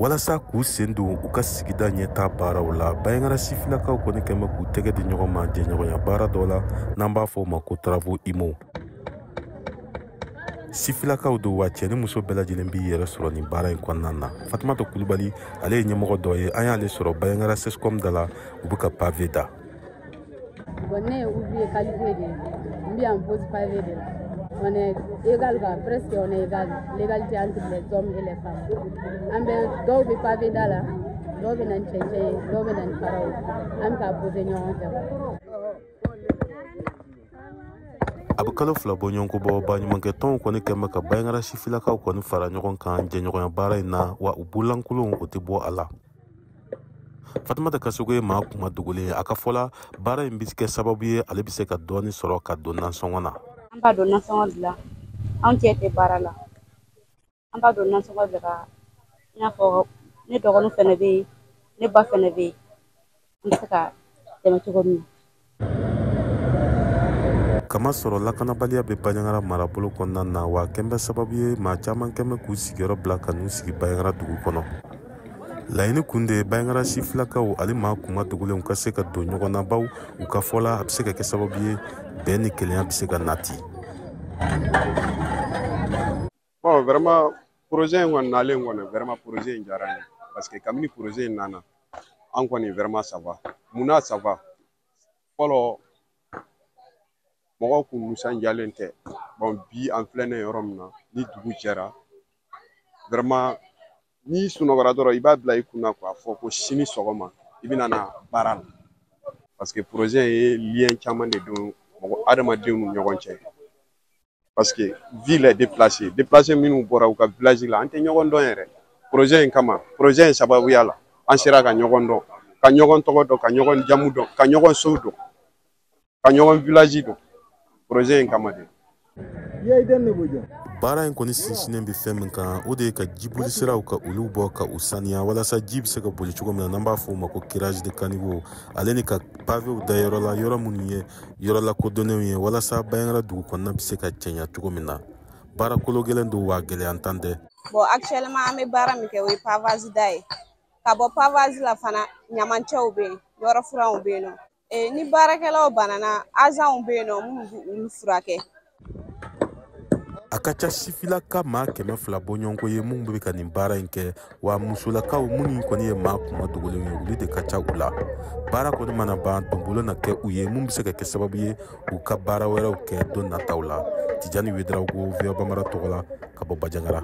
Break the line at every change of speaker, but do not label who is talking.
walasa k'u sen don u ka sigida ɲɛtaa baaraw la Bayangara sifilakaw kɔni kɛmɛ k'u tɛgɛ di ɲɔgɔn ma jɛɲɔgɔnya baara dɔ la n'an b'a fɔ o ma ko travaux IMO. Sifilakaw do wa cɛ ni muso bɛɛ lajɛlen b'i yɛrɛ sɔrɔ nin baara in kɔnɔna na. Fatumata Kulibali ale ye ɲɛmɔgɔ dɔ ye, an y'ale sɔrɔ Bayangara CESCOM da la u bɛ ka pavé da.
Bon, ne ouvrier qualifié de, on vient en pose pavé de là. On est égal, presque on est égal, l'égalité entre les hommes et les femmes. On est donc le pavé da là, donc on a changé, donc on a une parole, on a posé non.
Abukalo fila bɔ ɲɔgɔn bɔ baɲumankɛ tɔnw kɔni kɛmɛ ka Bayangara sifilakaw kɔni fara ɲɔgɔn kan jɛɲɔgɔnya baara in na wa u bololankolonw o tɛ bɔ a la. Fatumata Kasugu ye maa kuma dogolen a ka fɔla baara in bɛ kɛ sababu ye ale bɛ se ka dɔɔni sɔrɔ ka don nasɔngɔ na.
An b'a dɔn nasɔngɔ dilan anw cɛ tɛ baara la an b'a dɔn nasɔngɔ bɛ ka i n'a fɔ ne dɔgɔnin fɛnɛ bɛ yen ne ba fɛnɛ bɛ yen an bɛ se ka tɛmɛ cogo min na.
Kama sɔrɔ lakanabaliya bɛ Bayangara marabolo kɔnɔna na wa kɛmɛ sababu ye maa caman kɛmɛ k'u sigiyɔrɔ bila ka n'u sigi Bayangara dugu kɔnɔ. Laɲini kun de Bayangara sifilakaw ale maa kuma dogolenw ka se ka don ɲɔgɔn na baw u ka fɔla a bɛ se ka kɛ sababu ye bɛn ni kelenya bɛ se ka nati.
Bon, vraiment projet in kɔni nalen kɔni vraiment projet in diyara n ye parce que kabini projet in nana an kɔni vraiment ça va munna ça va fɔlɔ mɔgɔw kun nisɔndiyalen tɛ bon bi an filɛ yɔrɔ min na ni dugu jɛra vraiment ni sunɔgɔra dɔrɔn i b'a bila i kunna k'a fɔ ko sini sɔgɔma i bɛna na baara la parce que projet ye lien caman de don mɔgɔ adamadenw ni ɲɔgɔn cɛ parce que ville est déplacé minnu bɔra u ka village la an tɛ ɲɔgɔn dɔn yɛrɛ projet in kama projet in sababuya la an sera ka ɲɔgɔn dɔn ka ɲɔgɔn tɔgɔ dɔn ka ɲɔgɔn jamu dɔn ka ɲɔgɔn so dɔn ka ɲɔgɔn village dɔn projet in kama de.
Baara in kɔni sinsinen bɛ fɛn min kan o de ye ka jiboli siraw ka olu bɔ ka u saniya walasa ji bɛ se ka boli cogo min na n'an b'a fɔ o ma ko curage de caniveau ale ni ka pavéw da yɔrɔ la yɔrɔ minnu ye yɔrɔ lakodɔnnenw ye walasa Bayangara dugu kɔnɔna bɛ se ka cɛɲa cogo min na. Baara kolo gɛlɛn don wa gɛlɛyantan tɛ.
Bon, actuellement an bɛ baara min kɛ o ye pavage da ye ka bɔ pavage la fana ɲamancɛw bɛ yen yɔrɔ furanw bɛ yen nɔ ni baarakɛlaw banana agents bɛ yen nɔ minnu b'u olu furakɛ.
A ka ca sifilaka maa 200 bɔ ɲɔgɔnko ye minnu bɛ ka nin baara in kɛ wa musolakaw minnu kɔni ye maa kuma dogolen ye olu de ka ca u la. Baara kɔni mana ban donbolo na kɛ u ye mun bɛ se ka kɛ sababu ye u ka baara wɛrɛw kɛ don nataw la. Tijani Wederawogo, VOA Bambara tɔgɔ la ka bɔ Bajangara.